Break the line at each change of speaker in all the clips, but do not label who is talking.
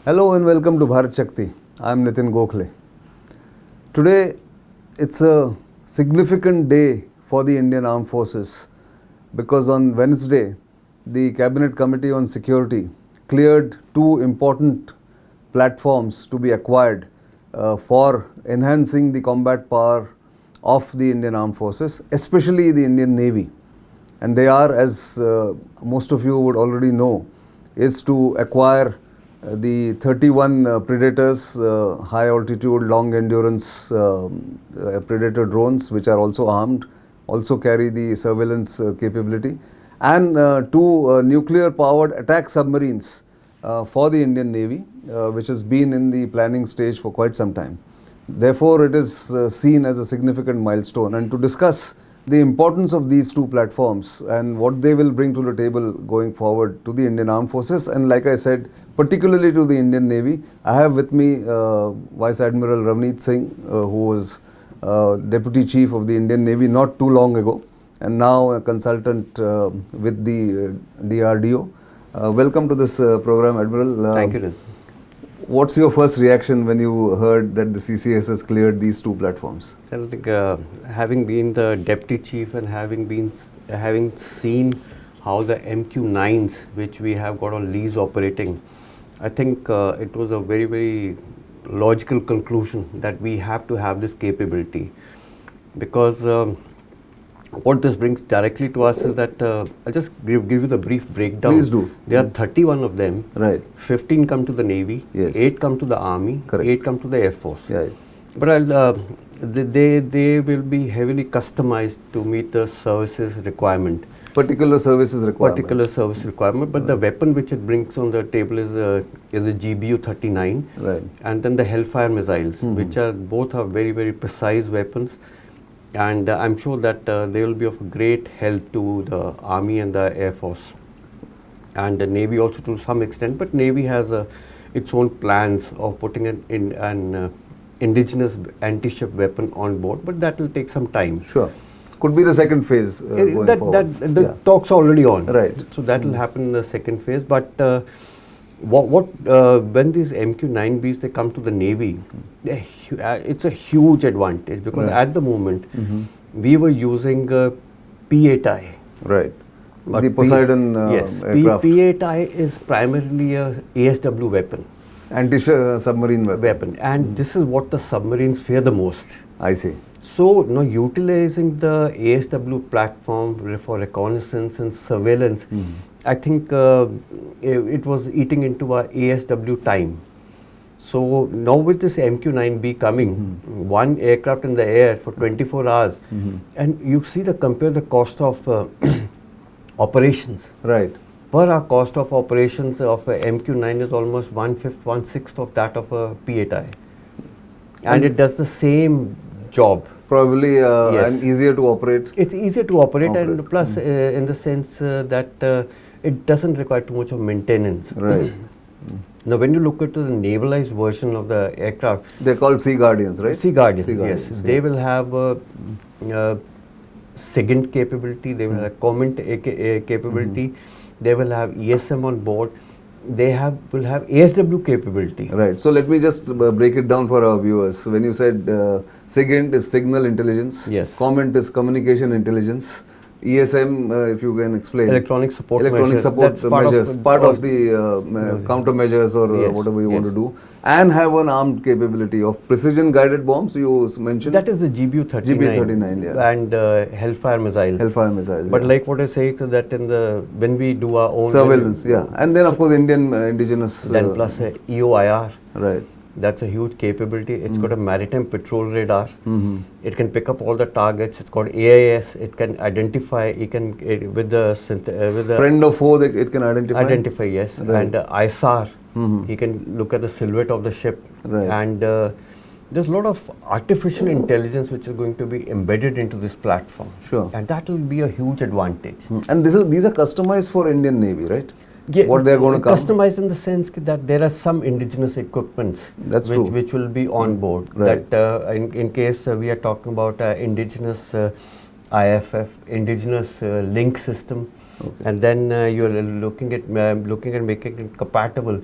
Hello and welcome to Bharat Shakti. I am Nitin Gokhale. Today it's a significant day for the Indian Armed Forces because on Wednesday the Cabinet Committee on Security cleared two important platforms to be acquired for enhancing the combat power of the Indian Armed Forces, especially the Indian Navy. And they are, as most of you would already know, is to acquire the 31 Predators, high altitude, long endurance Predator drones, which are also armed, also carry the surveillance capability, and two nuclear powered attack submarines for the Indian Navy, which has been in the planning stage for quite some time. Therefore, it is seen as a significant milestone. And to discuss the importance of these two platforms and what they will bring to the table going forward to the Indian Armed Forces, and like I said, particularly to the Indian Navy, I have with me Vice Admiral Ravneet Singh, who was Deputy Chief of the Indian Navy not too long ago, and now a consultant with the DRDO. Welcome to this program, Admiral.
Thank you.
What's your first reaction when you heard that the CCS has cleared these two platforms?
I think having been the deputy chief and having seen how the MQ-9s, which we have got on lease operating, I think it was a very, very logical conclusion that we have to have this capability, because what this brings directly to us is that I'll just give you the brief breakdown.
Please do.
There are 31 of them.
Right.
15 come to the Navy.
Yes.
8 come to the Army.
Correct.
8 come to the Air Force.
Yeah.
But they will be heavily customized to meet the services requirement.
Particular services requirement.
Particular service requirement. But the weapon which it brings on the table is a GBU-39.
Right.
And then the Hellfire missiles, which are both are very, very precise weapons. And I'm sure that they will be of great help to the Army and the Air Force, and the Navy also to some extent. But Navy has its own plans of putting an indigenous anti-ship weapon on board, but that will take some time.
Sure. Could be the second phase going forward.
The talks are already on.
Right.
So that will happen in the second phase. But when these MQ-9Bs they come to the Navy, it's a huge advantage because at the moment we were using P8I.
Right.
But
the Poseidon
yes,
aircraft.
P8I is primarily a ASW weapon.
Anti-submarine weapon.
And this is what the submarines fear the most.
I see.
So now utilizing the ASW platform for reconnaissance and surveillance, I think it was eating into our ASW time. So now with this MQ-9B coming, one aircraft in the air for 24 hours, and you see compare the cost of operations.
Right.
Per hour cost of operations of a MQ-9 is almost 1/5, 1/6 of that of a P8I. And it does the same job.
Probably and easier to operate.
It's easier to operate. And plus in the sense that it doesn't require too much of maintenance.
Right.
Now when you look at the navalized version of the aircraft,
they're called Sea Guardians, right?
Sea Guardians, yes. They will have SIGINT capability, they will have command capability, they will have ESM on board, they will have ASW capability.
Right. So let me just break it down for our viewers. When you said SIGINT is signal intelligence,
yes.
Command is communication intelligence, ESM, if you can explain.
Electronic support
measures. Part of the countermeasures or whatever you want to do. And have an armed capability of precision guided bombs, you mentioned.
That is the GBU-39.
GBU-39, yeah.
And Hellfire missiles.
Hellfire missiles,
but like what I say, so that when we do our own
surveillance, and then of course Indian indigenous.
Then plus EOIR.
Right.
That's a huge capability. It's got a maritime patrol radar. It can pick up all the targets. It's got AIS. It can identify. With the
friend or foe, it can identify.
Identify, yes. Right. And ISAR. He can look at the silhouette of the ship.
Right.
And there's a lot of artificial intelligence which is going to be embedded into this platform.
Sure.
And that will be a huge advantage.
And these are customized for Indian Navy, right?
Yeah,
what they are going to come?
Customized in the sense that there are some indigenous equipments which will be on board.
Right.
That in case we are talking about indigenous IFF, indigenous link system, and then you are looking at making it compatible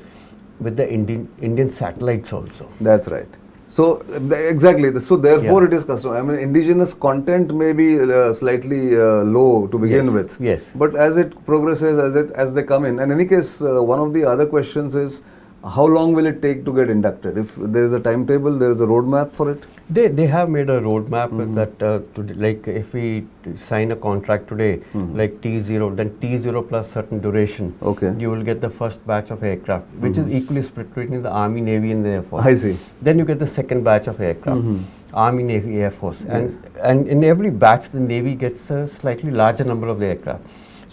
with the Indian satellites also.
That's right. So exactly. So therefore, it is custom. I mean, indigenous content may be slightly low to begin with.
Yes.
But as it progresses, as they come in any case, one of the other questions is, how long will it take to get inducted? If there is a timetable, there is a roadmap for it.
They have made a roadmap that like if we sign a contract today, like T0, then T0 plus certain duration, you will get the first batch of aircraft, which is equally split between the Army, Navy and the Air Force.
I see.
Then you get the second batch of aircraft, Army, Navy, Air Force. And in every batch, the Navy gets a slightly larger number of the aircraft.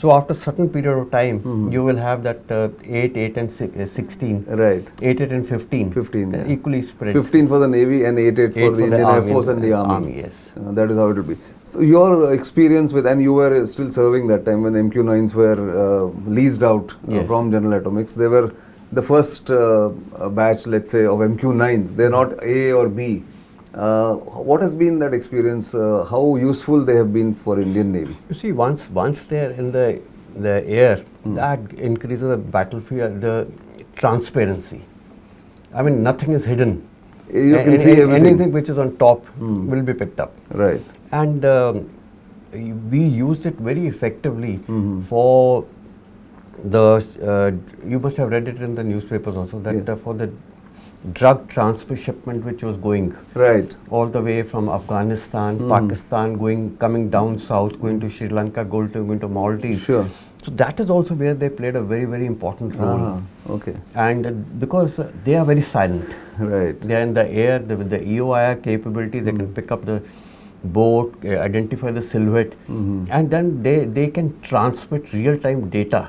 So after a certain period of time, you will have that 8, 8 and 16.
Right.
8, 8 and 15.
15, yeah.
Equally spread.
15 for the Navy and 8, 8 for the Indian Air Force and the Army.
Yes.
That is how it will be. So your experience with, and you were still serving that time when MQ-9s were leased out from General Atomics. They were the first batch, let's say, of MQ-9s. They're not A or B. What has been that experience? How useful they have been for Indian Navy?
You see, once they're in the air, that increases the battlefield, the transparency. I mean, nothing is hidden.
You can see everything.
Anything which is on top will be picked up.
Right.
And we used it very effectively for the. You must have read it in the newspapers also that for the drug transfer shipment which was going all the way from Afghanistan, Pakistan, coming down south, going to Sri Lanka, going to Maldives.
Sure.
So that is also where they played a very, very important role.
Okay.
And because they are very silent.
Right.
They are in the air, with the EOIR capability, they can pick up the boat, identify the silhouette, and then they can transmit real-time data,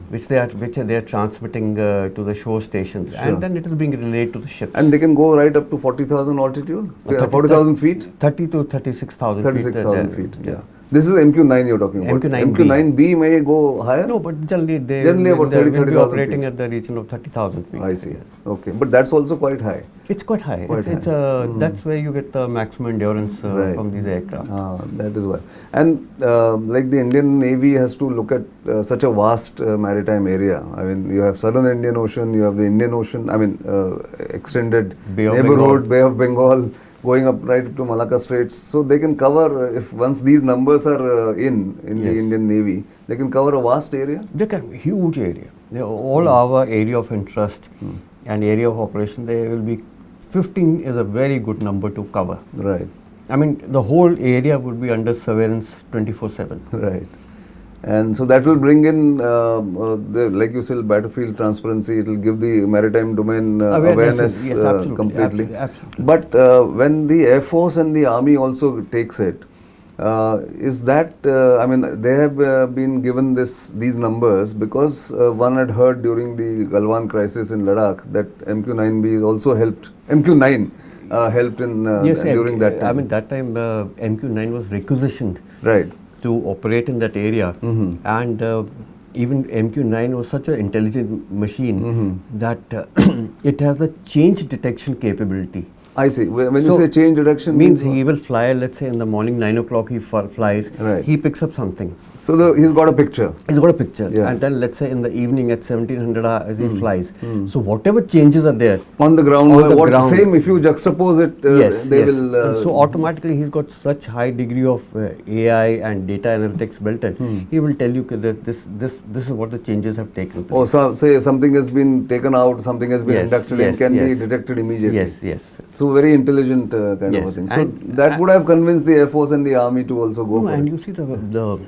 which they are transmitting to the shore stations, and then it is being relayed to the ships.
And they can go right up to 40,000 altitude, 40,000 feet,
30 to 36,000 feet.
36,000 feet. Yeah. This is MQ-9 you're talking about. MQ-9B may go higher?
No, but generally
about 30,000
be operating at the region of 30,000 feet.
I see. Okay, but that's also quite high.
It's quite high. That's where you get the maximum endurance from these aircraft.
That is why. And like the Indian Navy has to look at such a vast maritime area. I mean, you have Southern Indian Ocean, you have the Indian Ocean, I mean, extended neighborhood, Bay of Bengal, going up right to Malacca Straits. So they can cover, if once these numbers are in the Indian Navy, they can cover a vast area?
They can, huge area. All our area of interest and area of operation, they will be 15 is a very good number to cover.
Right.
I mean, the whole area would be under surveillance 24/7.
Right. And so that will bring in, like you said, battlefield transparency. It will give the maritime domain awareness completely.
Absolutely.
But when the Air Force and the Army also takes it, is that, I mean, they have been given these numbers because one had heard during the Galwan crisis in Ladakh that MQ-9B is also helped, MQ-9 helped in during that time.
I mean, that time MQ-9 was requisitioned.
Right.
To operate in that area, and even MQ-9 was such an intelligent machine that it has the change detection capability.
I see. When you say change detection,
means he will fly. Let's say in the morning 9 o'clock he flies.
Right.
He picks up something.
So he's got a picture.
He's got a picture,
yeah.
And then let's say in the evening at 1700 as he flies. So whatever changes are there
on the ground, same if you juxtapose it, they will.
So automatically he's got such high degree of AI and data analytics built in. He will tell you that this is what the changes have taken place.
Oh, so say something has been taken out, something has been inducted, it can be detected immediately.
Yes.
So very intelligent kind of a thing. So that would have convinced the Air Force and the Army to also go for it.
And you see the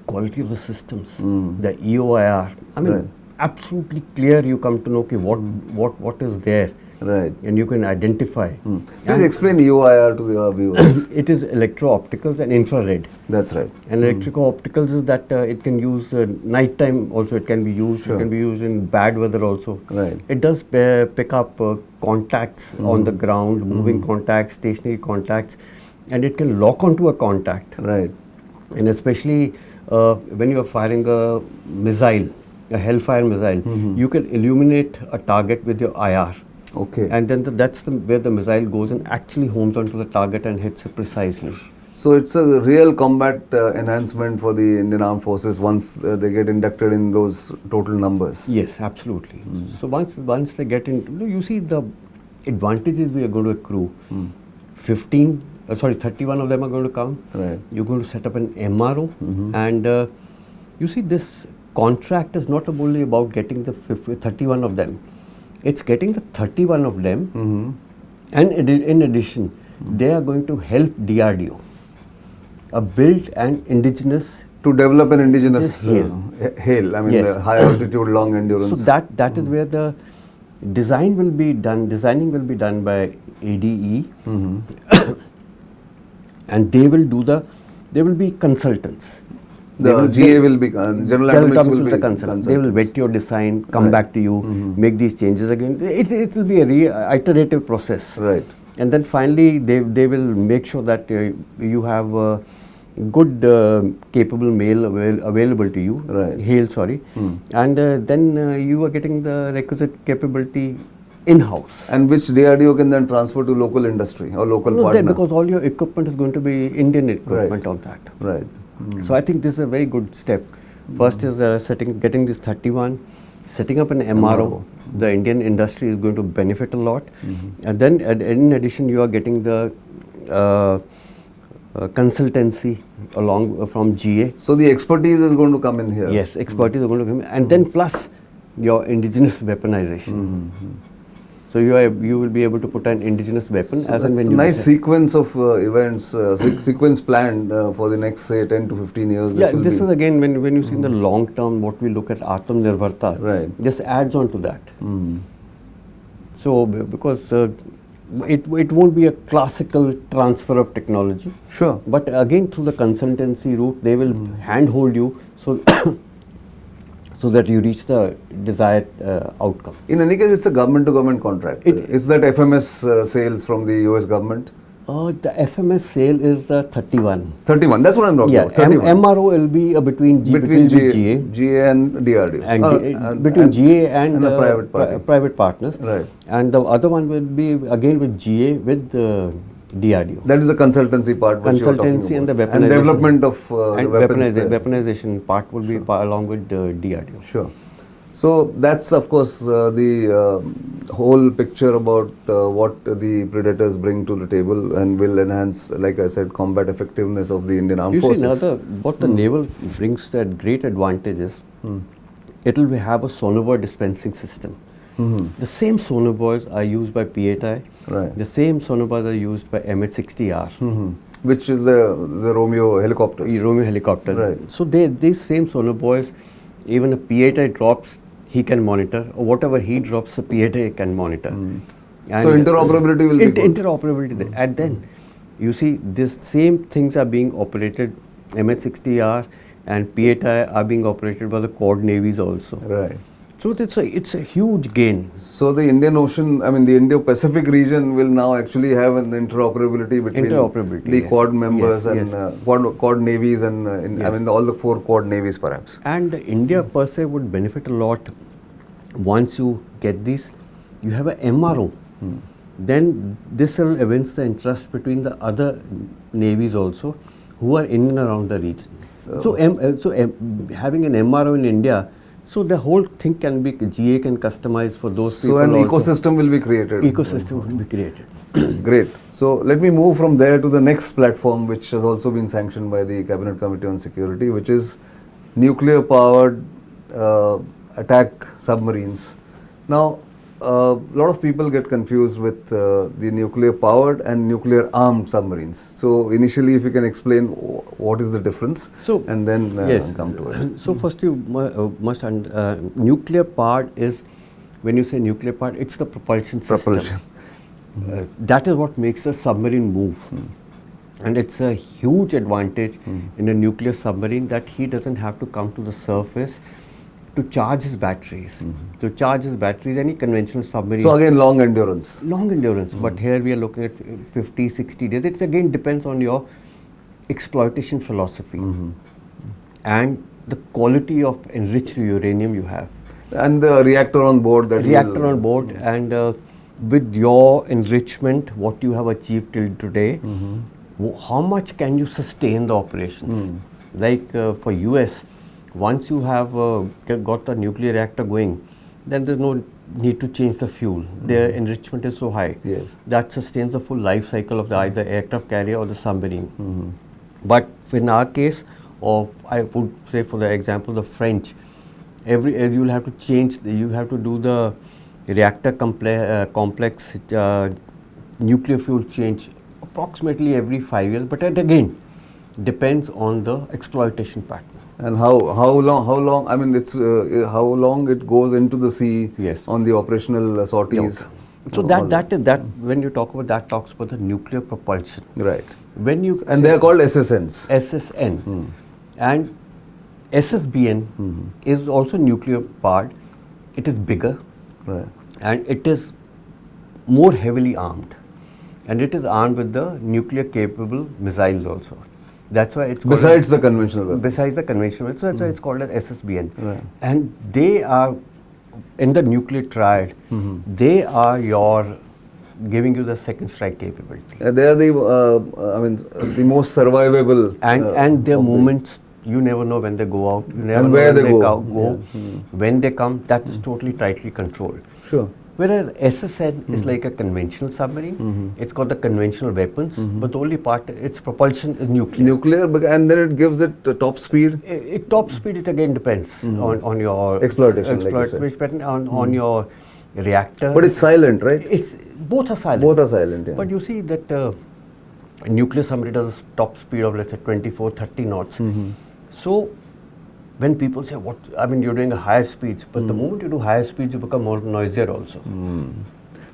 quality of the systems, the EOIR. I mean, absolutely clear. You come to know what is there,
right?
And you can identify.
Please explain EOIR to the viewers.
It is electro-opticals and infrared.
That's right.
And electrico-opticals is that it can use nighttime also. It can be used. It can be used in bad weather also.
Right.
It does pick up contacts on the ground, moving contacts, stationary contacts, and it can lock onto a contact.
Right.
And especially when you are firing a missile, a Hellfire missile, you can illuminate a target with your IR.
Okay.
And then that's where the missile goes and actually homes onto the target and hits it precisely.
So it's a real combat enhancement for the Indian Armed Forces once they get inducted in those total numbers.
Yes, absolutely. So once they get into, you see the advantages we are going to accrue. 31 of them are going to come.
Right.
You're going to set up an MRO, and you see this contract is not only about getting the 31 of them. It's getting the 31 of them, and in addition, they are going to help DRDO build an indigenous.
To develop an indigenous
HALE.
I mean, the high altitude, long endurance.
So that is where the designing will be done by ADE, and they will be consultants.
The GA will be, General Atomics will be consultants.
They will vet your design, come back to you, make these changes again. It will be a iterative process.
Right.
And then finally, they will make sure that you have a good, capable male available to you.
Right.
HALE, sorry. And then you are getting the requisite capability in-house.
And which DRDO can then transfer to local industry or local partner?
Because all your equipment is going to be Indian equipment on that.
Right.
So I think this is a very good step. First is getting this 31, setting up an MRO. The Indian industry is going to benefit a lot. And then in addition, you are getting the consultancy along from GA.
So the expertise is going to come in here.
Yes, expertise is going to come in. And then plus your indigenous weaponization. So you will be able to put an indigenous weapon
So
as and when
that's
you
a nice
decide.
sequence of events, sequence planned for the next, say, 10 to 15 years.
This is again, when you see in the long term, what we look at Atmanirbharta,
Right.
this adds on to that. So, because it won't be a classical transfer of technology.
Sure.
But again, through the consultancy route, they will handhold you so that you reach the desired outcome.
In any case, it's a government-to-government contract. Is that FMS sales from the US government?
The FMS sale is 31.
31, that's what I'm talking about. 31.
MRO will be between
GA and DRDO.
And between GA and
a private party.
Private partners.
Right.
And the other one will be again with GA with DRDO.
That is the consultancy part. Which you are talking
Consultancy and
about.
the weaponization.
And development of
and
weapons there.
weaponization part will be along with DRDO.
Sure. So that's of course the whole picture about what the Predators bring to the table and will enhance, like I said, combat effectiveness of the Indian Armed Forces.
See, what the naval brings that great advantage is, it will have a sonar dispensing system. The same sonar are used by P8I.
Right.
The same sonar are used by MH-60R.
Which is the Romeo helicopters.
Romeo helicopter.
Right.
So these same sonar even a P8I drops, he can monitor, or whatever he drops, the P8I can monitor.
So interoperability will be good.
Interoperability there. And then you see these same things are being operated, MH-60R and P8I are being operated by the Quad Navies also.
Right.
So it's a huge gain.
So the Indian Ocean, I mean the Indo-Pacific region will now actually have an interoperability between the Quad members and Quad Navies and I mean all the 4 Quad Navies perhaps.
And India per se would benefit a lot once you get these. You have a MRO. Then this will evince the interest between the other navies also who are in and around the region. So having an MRO in India, so the whole thing can be, GA can customize for those people.
So an
also.
ecosystem will be created.
Ecosystem will be created.
Great. So let me move from there to the next platform, which has also been sanctioned by the Cabinet Committee on Security, which is nuclear-powered attack submarines. Now, a lot of people get confused with the nuclear-powered and nuclear-armed submarines. So initially, if you can explain what is the difference, and then come to it.
So first you must nuclear-powered is, when you say nuclear-powered, it's the propulsion system. That is what makes the submarine move. And it's a huge advantage in a nuclear submarine that he doesn't have to come to the surface to charge his batteries. To charge his batteries, any conventional submarine.
So again, long endurance.
Long endurance, but here we are looking at 50, 60 days. It again depends on your exploitation philosophy and the quality of enriched uranium you have.
And the reactor on board.
And with your enrichment, what you have achieved till today, how much can you sustain the operations? Like for US, once you have got the nuclear reactor going, then there's no need to change the fuel. Their enrichment is so high that sustains the full life cycle of the either aircraft carrier or the submarine. But in our case, or I would say for the example, the French, you will have to change. You have to do the reactor complex nuclear fuel change approximately every 5 years. But it again depends on the exploitation pattern.
And how long? I mean, it's how long it goes into the sea on the operational sorties.
So that when you talk about that, talks about the nuclear propulsion.
Right.
When you
and they are called SSNs.
SSNs. And SSBN is also nuclear part. It is bigger, and it is more heavily armed, and it is armed with the nuclear capable missiles also. That's why it's called
besides the conventional weapons.
Besides the conventional weapons, so that's why it's called as SSBN. And they are in the nuclear triad. They are giving you the second strike capability.
They are the most survivable.
And their movements, you never know when they go out. You never
and
know
where
when
they go.
When they come, that is totally tightly controlled.
Sure.
Whereas SSN is like a conventional submarine. It's got the conventional weapons, but the only part, its propulsion is nuclear.
And then it gives it top speed?
Top speed, it again depends on your
exploitation
pattern, on your reactor.
But it's silent, right?
Both are silent.
Both are silent, yeah.
But you see that a nuclear submarine does a top speed of, let's say, 24, 30 knots. So when people say, you're doing a higher speeds, but the moment you do higher speeds, you become more noisier also.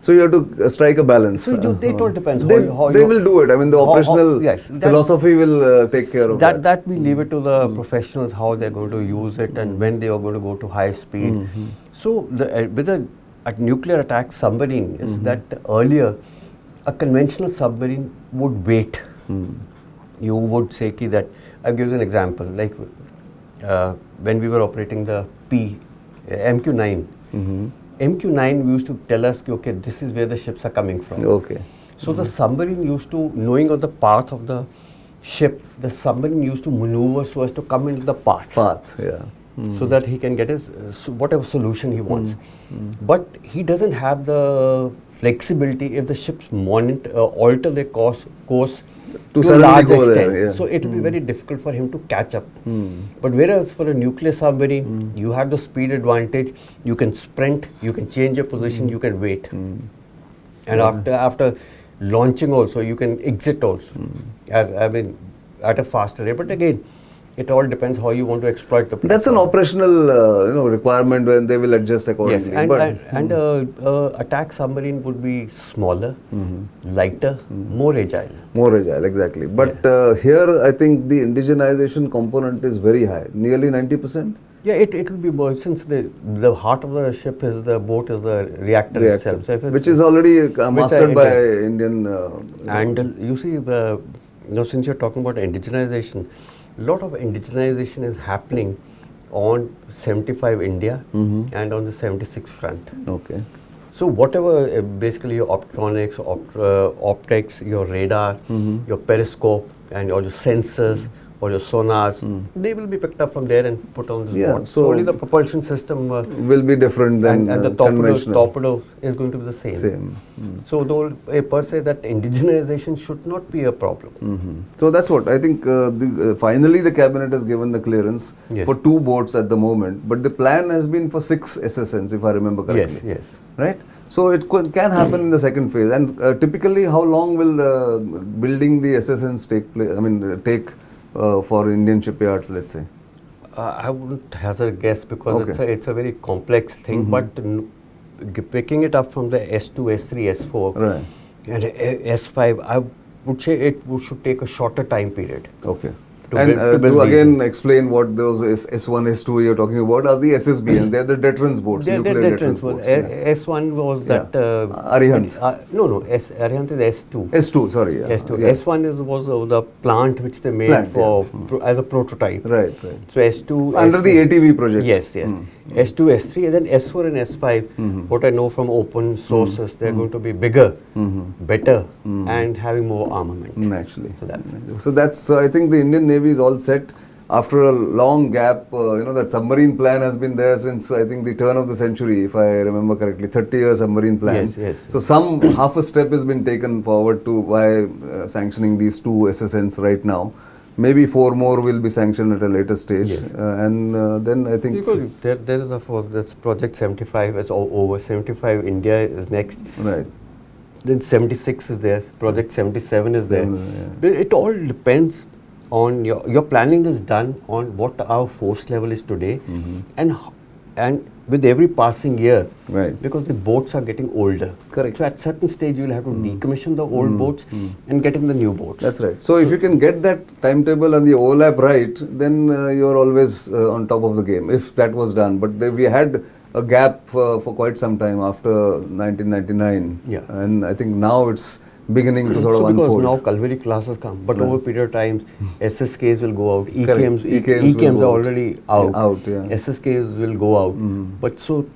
So you have to strike a balance.
So it all depends.
They will do it. I mean, the operational philosophy will take care of that.
That we leave it to the professionals, how they're going to use it and when they are going to go to high speed. So with a nuclear attack submarine is that earlier a conventional submarine would wait. You would say that, I'll give you an example, like when we were operating the MQ-9. MQ-9 used to tell us, okay, this is where the ships are coming from.
Okay.
So the submarine used to, knowing of the path of the ship, the submarine used to maneuver so as to come into the path. So that he can get his whatever solution he wants. But he doesn't have the flexibility if the ships alter their course to a large extent. So it will be very difficult for him to catch up. But whereas for a nuclear submarine, you have the speed advantage, you can sprint, you can change your position, you can wait. And after launching also, you can exit also, at a faster rate. But again, it all depends how you want to exploit the platform.
That's an operational requirement when they will adjust accordingly.
Yes, and attack submarine would be smaller, lighter, more agile.
More agile, exactly. But here I think the indigenization component is very high, nearly 90%.
Yeah, it will be more, since the heart of the ship is the boat, is the reactor itself. So
which is already mastered by Indian.
And you see, since you're talking about indigenization, a lot of indigenization is happening on 75 India and on the 76 front.
Okay.
So whatever, basically your optronics, optics, your radar, your periscope, and all your sensors or your sonars, they will be picked up from there and put on this board. So only the propulsion system
will be different than
and the torpedo is going to be the same. So though per se that indigenization should not be a problem.
So that's what I think. Finally, the cabinet has given the clearance for 2 boats at the moment, but the plan has been for 6 SSNs, if I remember correctly.
Yes.
Right. So it can happen in the second phase. And typically, how long will building the SSNs take place? I mean, take for Indian shipyards, let's say?
I wouldn't hazard a guess because it's a very complex thing. But picking it up from the S2, S3, S4, and S5, I would say it should take a shorter time period.
Okay. And
build
to
these.
again explain what those S1, S2 you're talking about are the SSBNs. They're the deterrence boats,
They're
nuclear deterrence boats.
S1 was that.
Arihant.
No. Arihant is S2.
S2, sorry.
S2.
Yeah.
S1 was the plant which they made as a prototype.
Right.
So S2.
Under
S3,
the ATV project.
Yes. S2, S3, and then S4 and S5. What I know from open sources, they're going to be bigger, better, and having more armament.
Naturally.
So
that's I think the Indian Navy is all set after a long gap. That submarine plan has been there since I think the turn of the century, if I remember correctly, 30-year submarine plan.
Yes.
So some half a step has been taken forward by sanctioning these 2 SSNs right now. Maybe 4 more will be sanctioned at a later stage, and then I think
because there is this project 75 is over. 75 India is next.
Right.
Then 76 is there. Project 77 is there. It all depends on your planning is done on what our force level is today, and with every passing year, because the boats are getting older.
Correct.
So at certain stage you will have to decommission the old boats and get in the new boats.
That's right. So if you can get that timetable and the overlap right, then you're always on top of the game, if that was done. But we had a gap for quite some time after 1999. And I think now it's beginning to sort of unfold.
Because now Kalvari classes come, but over a period of time, SSKs will go out, EKMs are already out, SSKs will go out. But so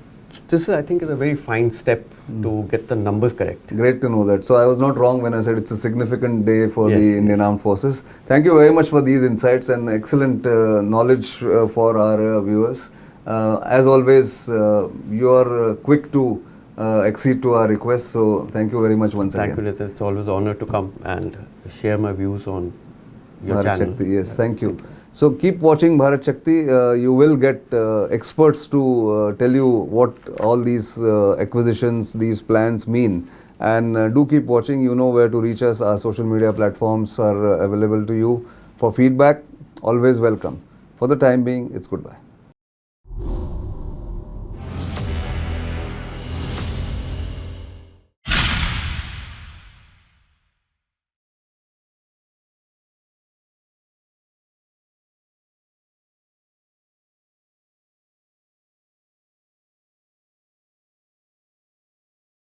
this is, I think, is a very fine step to get the numbers correct.
Great to know that. So I was not wrong when I said it's a significant day for the Indian Armed Forces. Thank you very much for these insights and excellent knowledge for our viewers. As always, you are quick to accede to our request, so thank you very much once again.
Thank you, Nitin. It's always an honor to come and share my views on your
Bharat
channel.
Shakti, yes, thank you. So keep watching Bharat Shakti. You will get experts to tell you what all these acquisitions, these plans mean. And do keep watching. You know where to reach us. Our social media platforms are available to you. For feedback, always welcome. For the time being, it's goodbye.